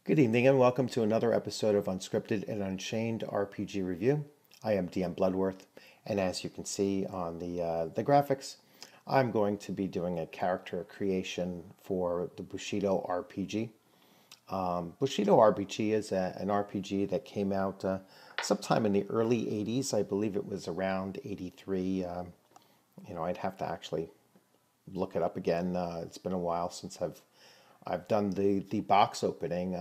Good evening and welcome to another episode of Unscripted and Unchained RPG Review. I am DM Bloodworth, and as you can see on the graphics, I'm going to be doing a character creation for the Bushido RPG. Bushido RPG is an RPG that came out sometime in the early 80s. I believe it was around 83. I'd have to actually look it up again. It's been a while since I've done the box opening,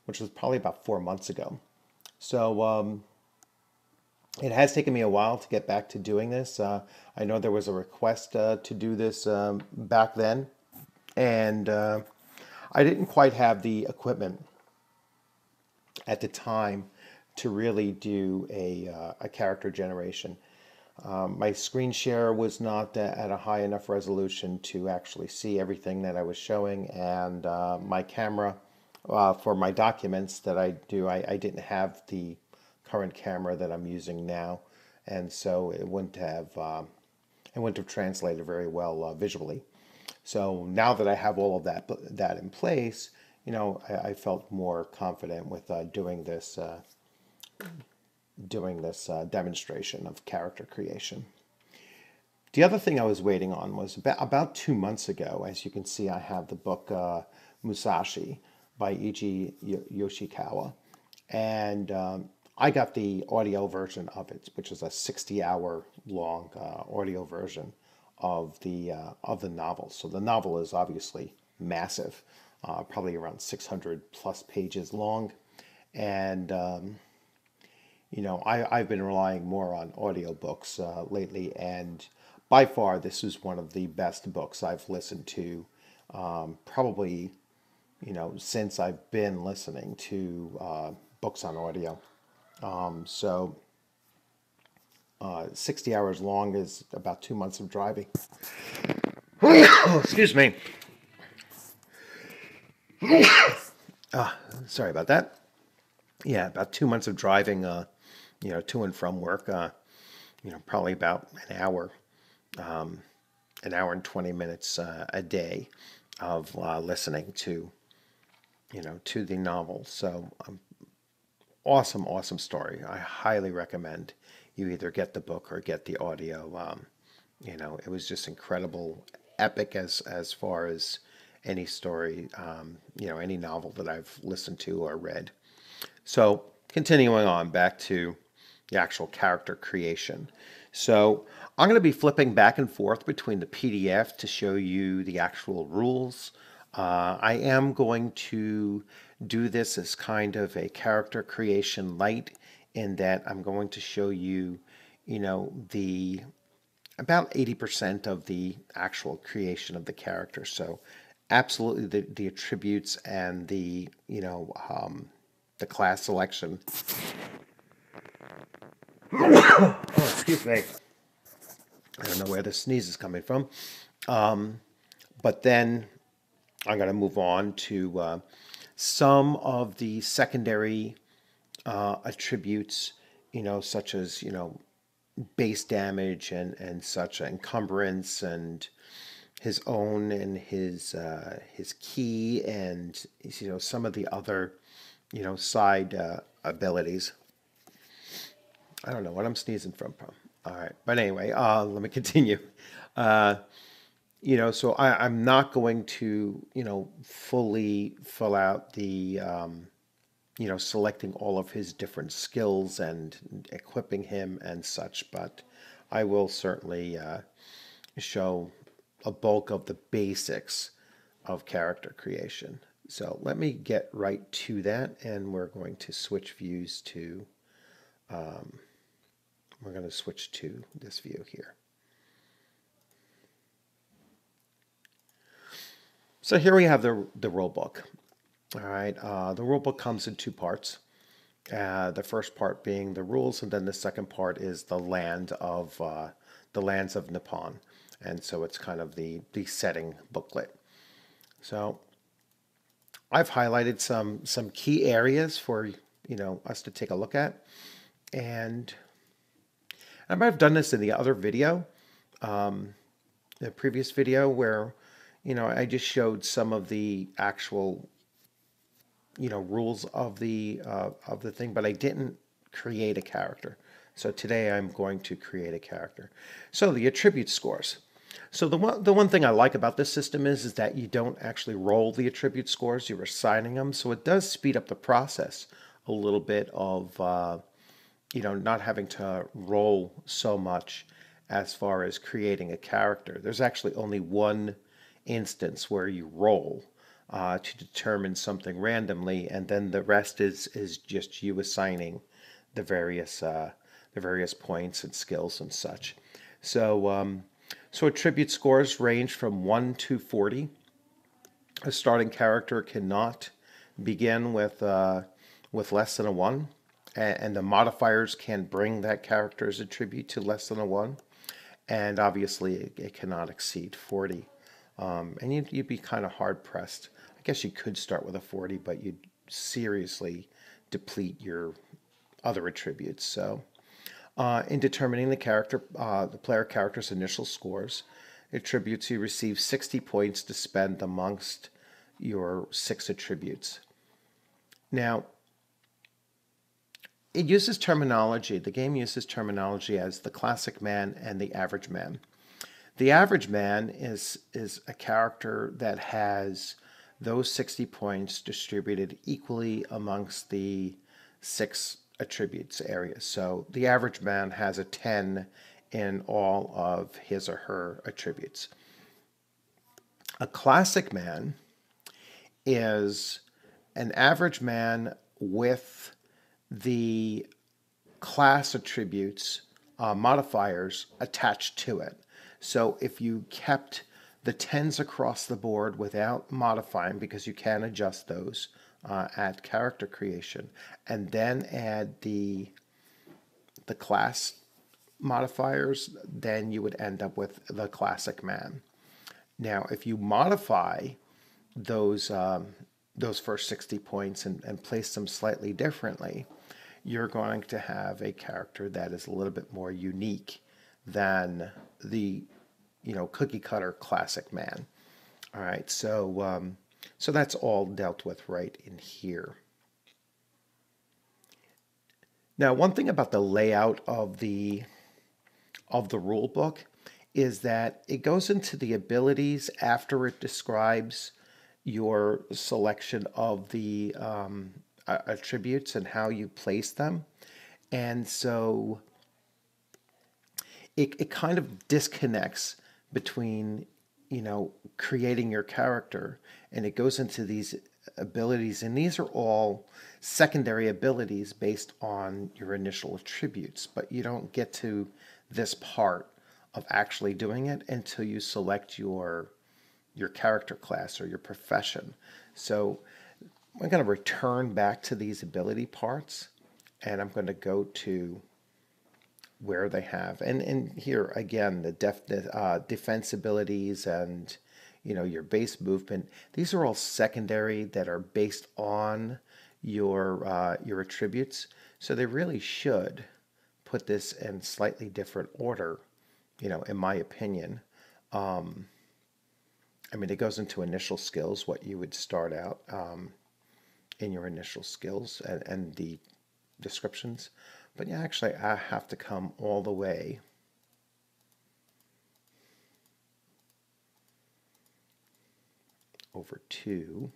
which was probably about 4 months ago. So it has taken me a while to get back to doing this. I know there was a request to do this back then, and I didn't quite have the equipment at the time to really do a character generation. My screen share was not at a high enough resolution to actually see everything that I was showing, and my camera for my documents that I do, I didn't have the current camera that I'm using now, and so it wouldn't have translated very well visually. So now that I have all of that in place, I felt more confident with doing this demonstration of character creation. The other thing I was waiting on was about 2 months ago. As you can see, I have the book Musashi by Eiji Yoshikawa, and I got the audio version of it, which is a 60-hour long audio version of the novel. So the novel is obviously massive, probably around 600 plus pages long, and I've been relying more on audiobooks lately, and by far this is one of the best books I've listened to, probably, since I've been listening to books on audio. So 60 hours long is about 2 months of driving. Oh, excuse me. Sorry about that. Yeah, about 2 months of driving, to and from work. Probably about an hour and 20 minutes a day of listening to the novel. So awesome, awesome story. I highly recommend you either get the book or get the audio. It was just incredible, epic as far as any story, any novel that I've listened to or read. So continuing on back to the actual character creation. So I'm going to be flipping back and forth between the PDF to show you the actual rules. I am going to do this as kind of a character creation light, in that I'm going to show you, the about 80% of the actual creation of the character. So absolutely the attributes and the class selection. Oh, excuse me. I don't know where the sneeze is coming from. But then I'm going to move on to some of the secondary attributes, such as, base damage and such, encumbrance and his own and his key, and some of the other side abilities. I don't know what I'm sneezing from. All right, but anyway, let me continue. Uh, so I'm not going to fully fill out the selecting all of his different skills and equipping him and such, but I will certainly show a bulk of the basics of character creation. So let me get right to that, and we're going to switch views to, we're going to switch to this view here. So here we have the rule book. All right, the rule book comes in two parts. The first part being the rules, and then the second part is the lands of Nippon, and so it's kind of the setting booklet. So I've highlighted some key areas for us to take a look at, and I might have done this in the other video, the previous video, where I just showed some of the actual rules of the thing, but I didn't create a character. So today I'm going to create a character. So the attribute scores. So the one thing I like about this system is that you don't actually roll the attribute scores, you're assigning them. So it does speed up the process a little bit of not having to roll so much as far as creating a character. There's actually only one instance where you roll to determine something randomly, and then the rest is just you assigning the various points and skills and such. So attribute scores range from 1 to 40. A starting character cannot begin with less than a 1, and the modifiers can bring that character's attribute to less than a 1, and obviously it cannot exceed 40. And you'd be kind of hard pressed. I guess you could start with a 40, but you'd seriously deplete your other attributes. So in determining the player character's initial scores, attributes you receive 60 points to spend amongst your 6 attributes. Now, the game uses terminology as the classic man and the average man. The average man is a character that has those 60 points distributed equally amongst the 6 attributes areas. So the average man has a 10 in all of his or her attributes. A classic man is an average man with the class attributes modifiers attached to it. So if you kept the 10s across the board without modifying, because you can adjust those at character creation, and then add the class modifiers, then you would end up with the classic man. Now, if you modify those first 60 points and place them slightly differently, you're going to have a character that is a little bit more unique than the cookie cutter classic man. All right, so that's all dealt with right in here. Now, one thing about the layout of the rule book is that it goes into the abilities after it describes your selection of the attributes and how you place them. And so it kind of disconnects between creating your character, and it goes into these abilities, and these are all secondary abilities based on your initial attributes, but you don't get to this part of actually doing it until you select your character class or your profession. So I'm going to return back to these ability parts, and I'm going to go to where they have, and here again, the defense abilities and your base movement. These are all secondary that are based on your attributes. So they really should put this in slightly different order, in my opinion. I mean, it goes into initial skills, what you would start out in your initial skills and the descriptions. But yeah, actually, I have to come all the way over to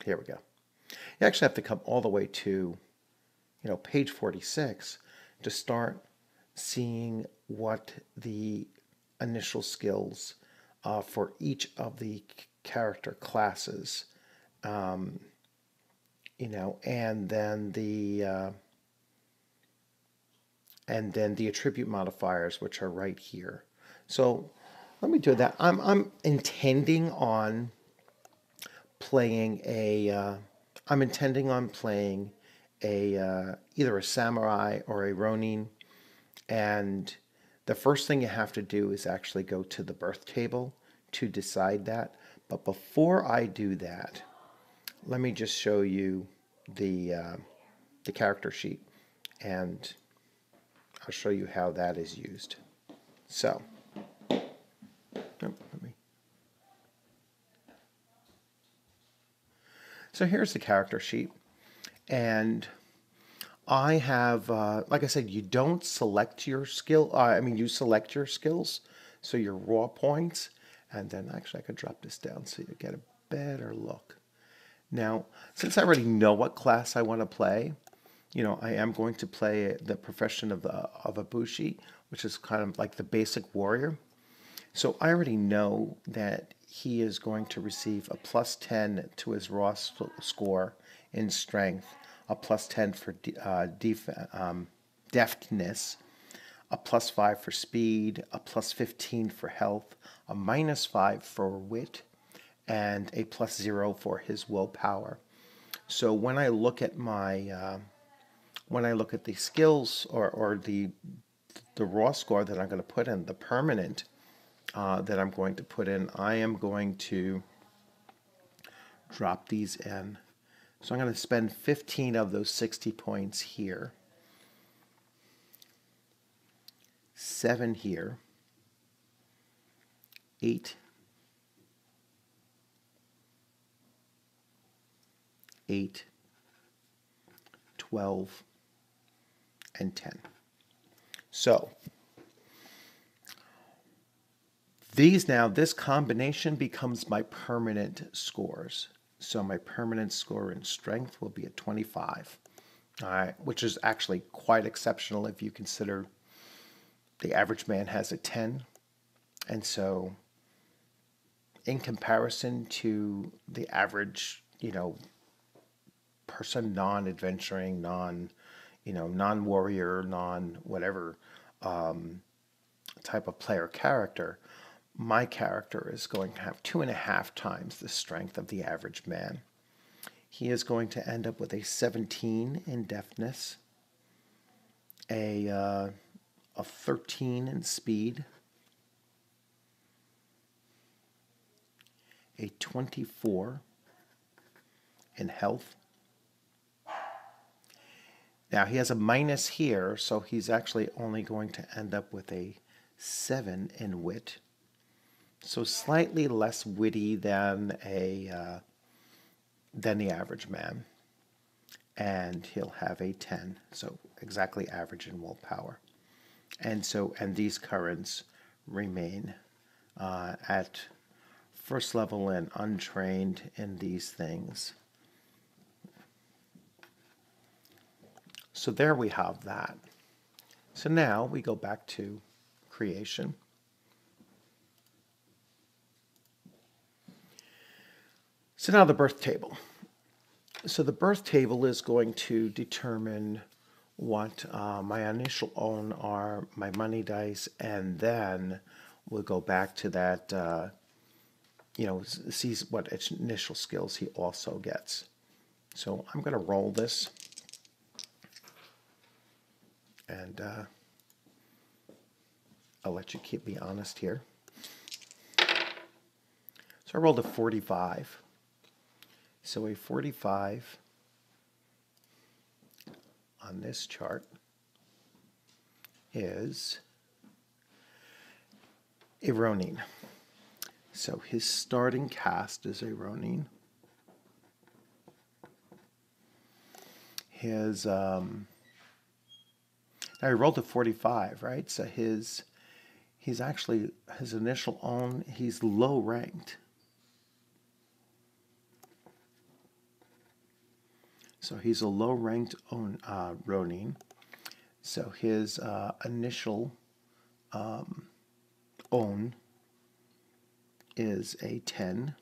here we go. You actually have to come all the way to page 46 to start seeing what the initial skills for each of the character classes, and then the attribute modifiers, which are right here. So let me do that. I'm intending on playing a either a samurai or a ronin, and the first thing you have to do is actually go to the birth table to decide that. But before I do that, let me just show you the character sheet, and I'll show you how that is used. So, let me So here's the character sheet. And I have, like I said, you don't select your skill. You select your skills, so your raw points. And then actually I could drop this down so you get a better look. Now, since I already know what class I want to play, I am going to play the profession of a Bushi, which is kind of like the basic warrior. So I already know that he is going to receive a +10 to his raw score in strength, a +10 for deftness, a +5 for speed, a +15 for health, a -5 for wit, and a +0 for his willpower. So when I look at the skills or the raw score that I'm going to put in, the permanent that I'm going to put in, I am going to drop these in. So I'm going to spend 15 of those 60 points here, 7 here, 8, 8, 12, and 10. So this combination becomes my permanent scores. So my permanent score in strength will be a 25, all right, which is actually quite exceptional if you consider the average man has a 10. And so in comparison to the average, person, non-adventuring, non-warrior, non-whatever type of player character, my character is going to have 2.5 times the strength of the average man. He is going to end up with a 17 in deftness, a 13 in speed, a 24 in health. Now he has a minus here, so he's actually only going to end up with a 7 in wit. So slightly less witty than the average man. And he'll have a 10, so exactly average in willpower. And these currents remain at first level and untrained in these things. So there we have that. So now we go back to creation. So now the birth table. So the birth table is going to determine what my initial own are, my money dice, and then we'll go back to that, sees what initial skills he also gets. So I'm going to roll this. And I'll let you keep me honest here. So I rolled a 45. So a 45 on this chart is a Ronin. So his starting cast is a Ronin. His now he rolled a 45, right? So his initial own, he's low ranked. So he's a low ranked Ronin. So his initial own is a 10.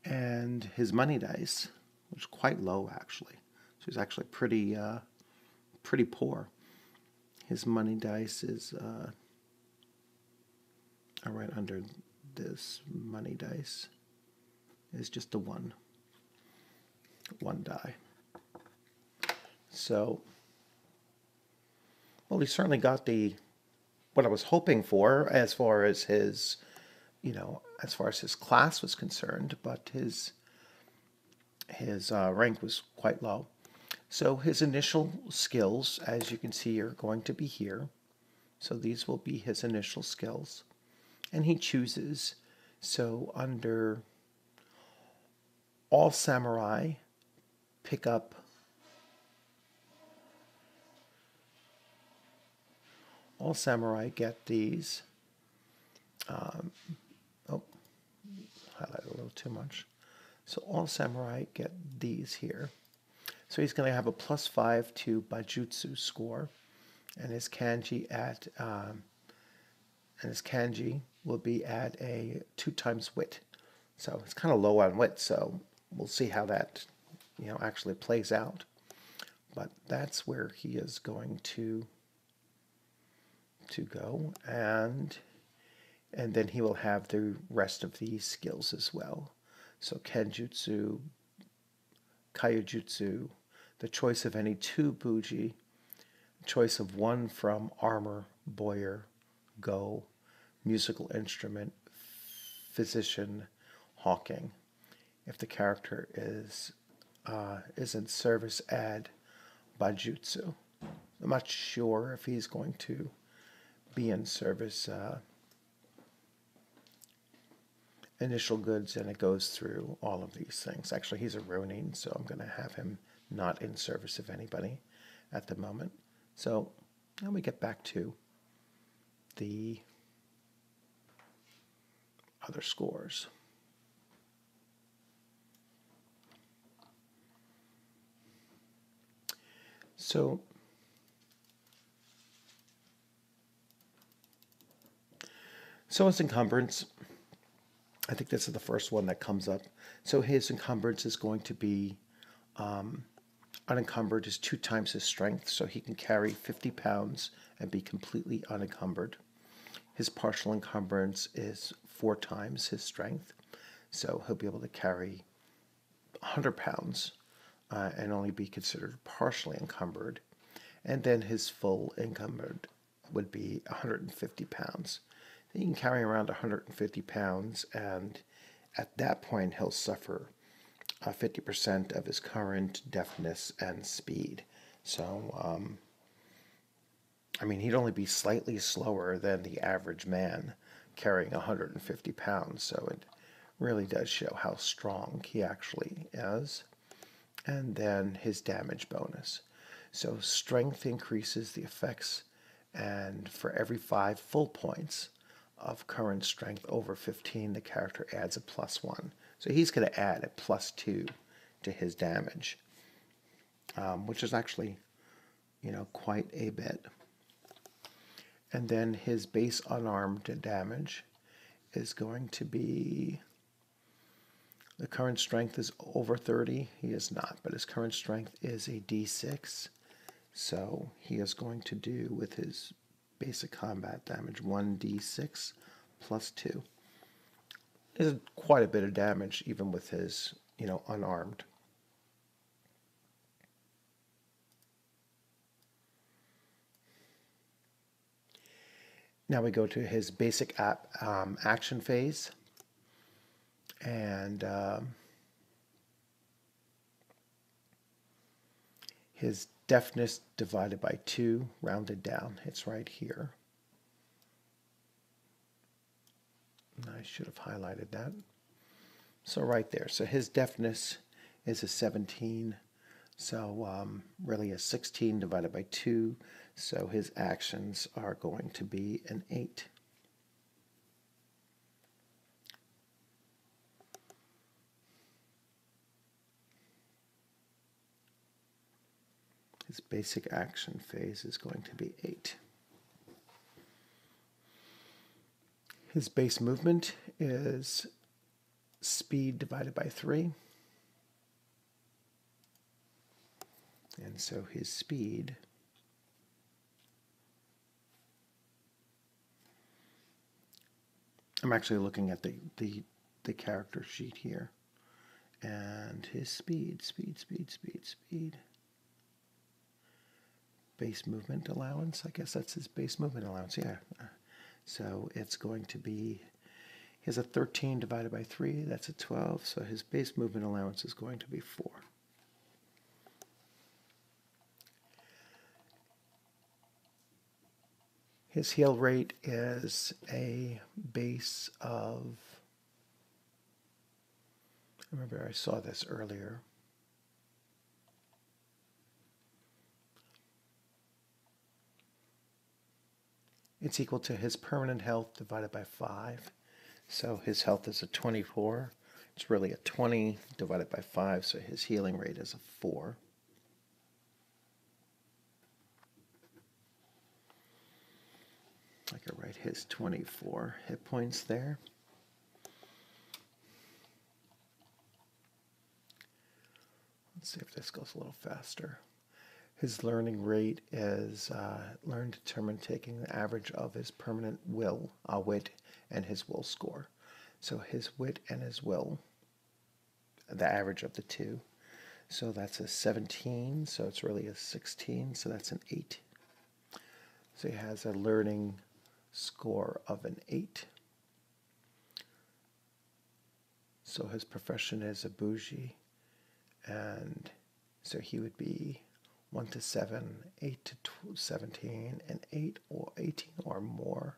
And his money dice, which is quite low actually. So he's actually pretty poor. His money dice is right under this money dice is just a one die. So, well, he certainly got what I was hoping for as far as his, as far as his class was concerned, but his rank was quite low. So his initial skills, as you can see, are going to be here. So these will be his initial skills. And he chooses So under all samurai, pick up all samurai get these. Oh, highlighted a little too much. So all samurai get these here. So he's going to have a +5 to Bajutsu score, and his kanji will be at a 2 times wit. So it's kind of low on wit. So we'll see how that actually plays out. But that's where he is going to go, and then he will have the rest of these skills as well. So Kenjutsu, Kaiujutsu, the choice of any 2 Buji, choice of 1 from armor, boyer, go, musical instrument, physician, hawking. If the character is in service, add Bajutsu. I'm not sure if he's going to be in service initial goods, and it goes through all of these things. Actually, he's a Ronin, so I'm going to have him not in service of anybody at the moment. So now we get back to the other scores. So his encumbrance, I think this is the first one that comes up. So his encumbrance is going to be unencumbered is 2 times his strength, so he can carry 50 pounds and be completely unencumbered. His partial encumbrance is 4 times his strength, so he'll be able to carry 100 pounds and only be considered partially encumbered. And then his full encumbered would be 150 pounds. He can carry around 150 pounds, and at that point he'll suffer 50% of his current deafness and speed. So, I mean, he'd only be slightly slower than the average man carrying 150 pounds, so it really does show how strong he actually is. And then his damage bonus. So strength increases the effects, and for every 5 full points of current strength over 15, the character adds a +1. So he's going to add a +2 to his damage, which is actually, quite a bit. And then his base unarmed damage is going to be, the current strength is over 30. He is not, but his current strength is a D6. So he is going to do with his basic combat damage 1d6 +2. Is quite a bit of damage even with his, unarmed. Now we go to his basic action phase, and his deafness divided by 2, rounded down. It's right here. I should have highlighted that. So right there. So his deafness is a 17. So really a 16 divided by 2. So his actions are going to be an 8. His basic action phase is going to be 8. His base movement is speed divided by 3. And so his speed I'm actually looking at the character sheet here. And his speed. Base movement allowance. I guess that's his base movement allowance, yeah. So it's going to be, he has a 13 divided by 3, that's a 12, so his base movement allowance is going to be 4. His heal rate is a base of Remember I saw this earlier. It's equal to his permanent health divided by 5. So his health is a 24. It's really a 20 divided by 5, so his healing rate is a 4. I could write his 24 hit points there. Let's see if this goes a little faster. His learning rate is learn, determine, taking the average of his permanent will, wit, and his will score. So his wit and his will, the average of the two. So that's a 17, so it's really a 16, so that's an 8. So he has a learning score of an 8. So his profession is a bougie, and so he would be 1 to 7, 8 to 17, and 8 or 18 or more.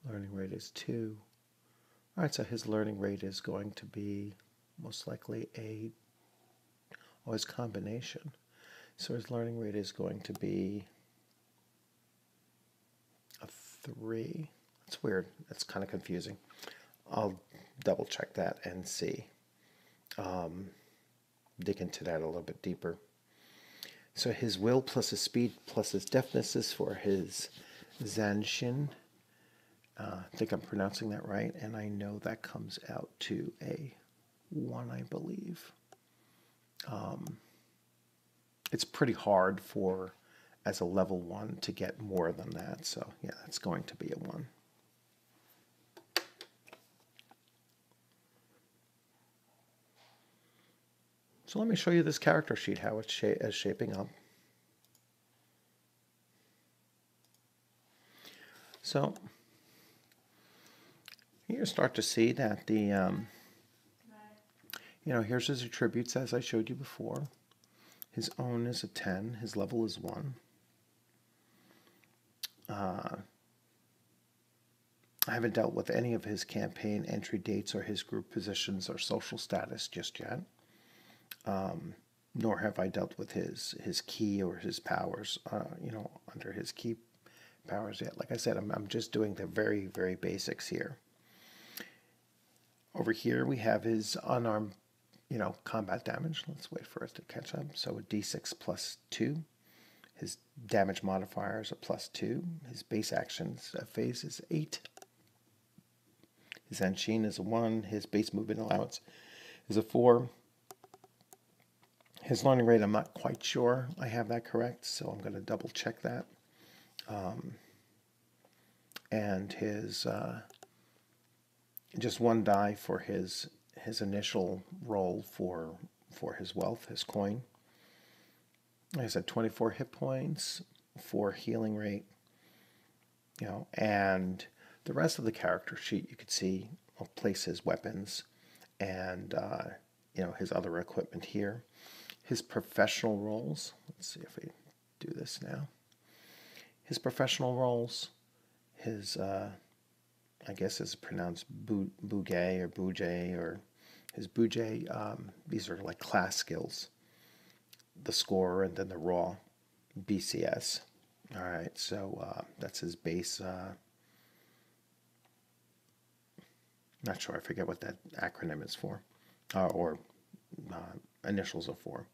Learning rate is 2. All right, so his learning rate is going to be most likely his combination. So his learning rate is going to be a 3. That's weird. That's kind of confusing. I'll double check that and see. Dig into that a little bit deeper. So his will plus his speed plus his deafness is for his Zanshin. I think I'm pronouncing that right, and I know that comes out to a 1, I believe. It's pretty hard as a level 1 to get more than that, so yeah, that's going to be a 1. So let me show you this character sheet, how it's shaping up. So you start to see that the, here's his attributes as I showed you before. His own is a 10. His level is 1. I haven't dealt with any of his campaign entry dates or his group positions or social status just yet. Nor have I dealt with his key or his powers, under his key powers yet. Like I said, I'm just doing the very, very basics here. Over here we have his unarmed, combat damage. Let's wait for it to catch up. So a d6 plus 2. His damage modifier is a plus 2. His base actions phase is 8. His Unchained is a 1. His base movement allowance is a 4. His learning rate, I'm not quite sure I have that correct, so I'm going to double check that. And his just 1 die for his initial roll for his wealth, his coin. Like I said, 24 hit points, 4 healing rate, and the rest of the character sheet you could see, I'll place his weapons and his other equipment here. His professional roles, let's see if we do this now. His professional roles, his I guess it's pronounced Bugay or Bujay, or his Bujay. These are like class skills. The score and then the raw BCS. All right, so that's his base. Not sure, I forget what that acronym is for, or initials are for.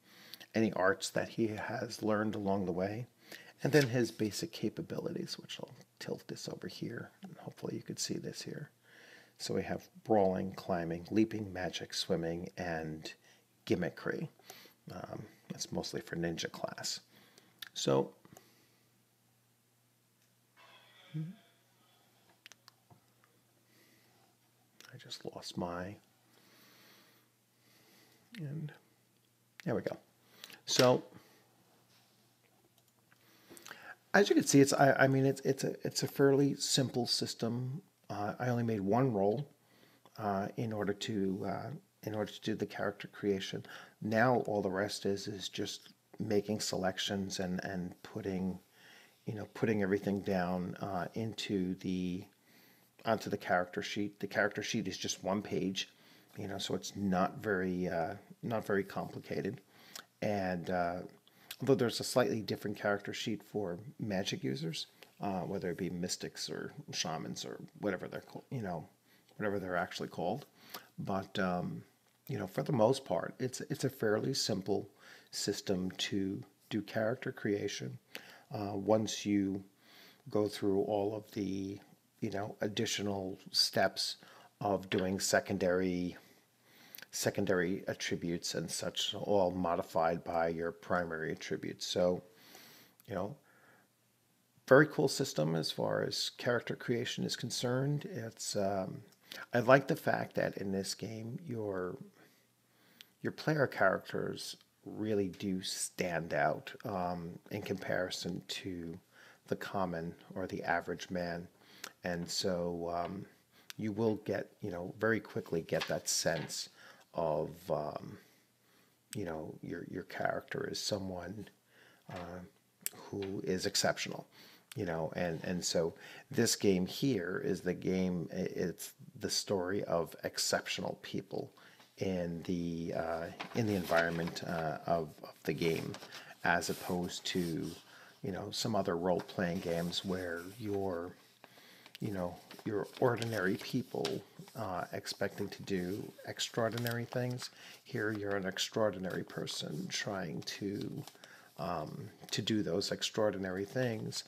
Any arts that he has learned along the way. And then his basic capabilities, which I'll tilt this over here, and hopefully you could see this here. So we have brawling, climbing, leaping, magic, swimming, and gimmickry. That's mostly for ninja class. So I just lost my, and there we go. So as you can see, it's a fairly simple system. I only made 1 roll in order to to do the character creation. Now all the rest is just making selections and putting putting everything down onto the character sheet. The character sheet is just one page, so it's not very complicated. And although there's a slightly different character sheet for magic users, whether it be mystics or shamans or whatever they're whatever they're actually called, but for the most part, it's a fairly simple system to do character creation. Once you go through all of the additional steps of doing secondary attributes and such, all modified by your primary attributes. So, very cool system as far as character creation is concerned. I like the fact that in this game your player characters really do stand out in comparison to the common or the average man, and so you will get very quickly get that sense of your character is someone who is exceptional, and so this game here is it's the story of exceptional people in the environment of the game, as opposed to some other role-playing games where you're ordinary people expecting to do extraordinary things. Here you're an extraordinary person trying to do those extraordinary things,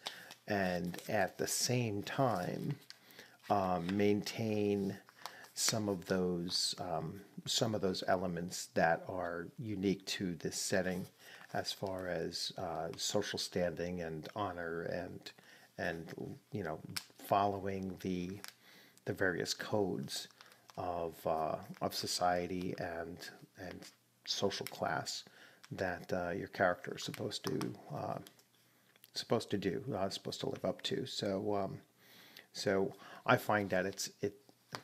and at the same time maintain some of those elements that are unique to this setting, as far as social standing and honor and following the various codes of society and social class that your character is supposed to live up to. So I find that it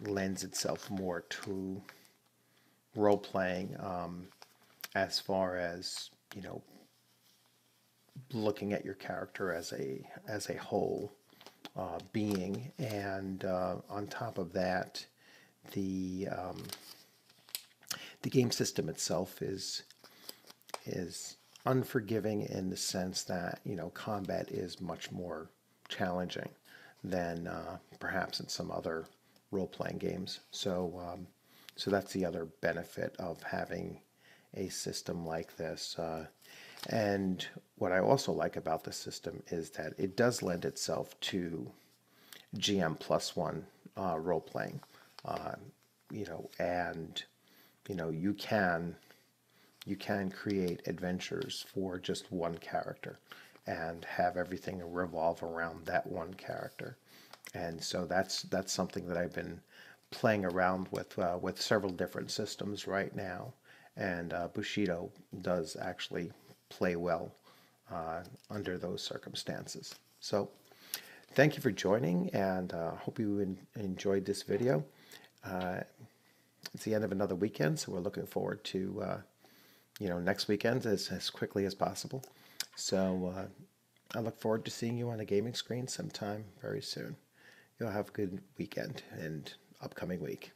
lends itself more to role playing, as far as looking at your character as a whole being, and on top of that, the game system itself is unforgiving in the sense that combat is much more challenging than perhaps in some other role-playing games. So that's the other benefit of having a system like this. And what I also like about the system is that it does lend itself to GM+1 role-playing. And you can create adventures for just one character and have everything revolve around that one character. And so that's something that I've been playing around with several different systems right now, and Bushido does actually play well under those circumstances. So thank you for joining, and hope you enjoyed this video. It's the end of another weekend, so we're looking forward to next weekend as quickly as possible. So I look forward to seeing you on a gaming screen sometime very soon. You'll have a good weekend and upcoming week.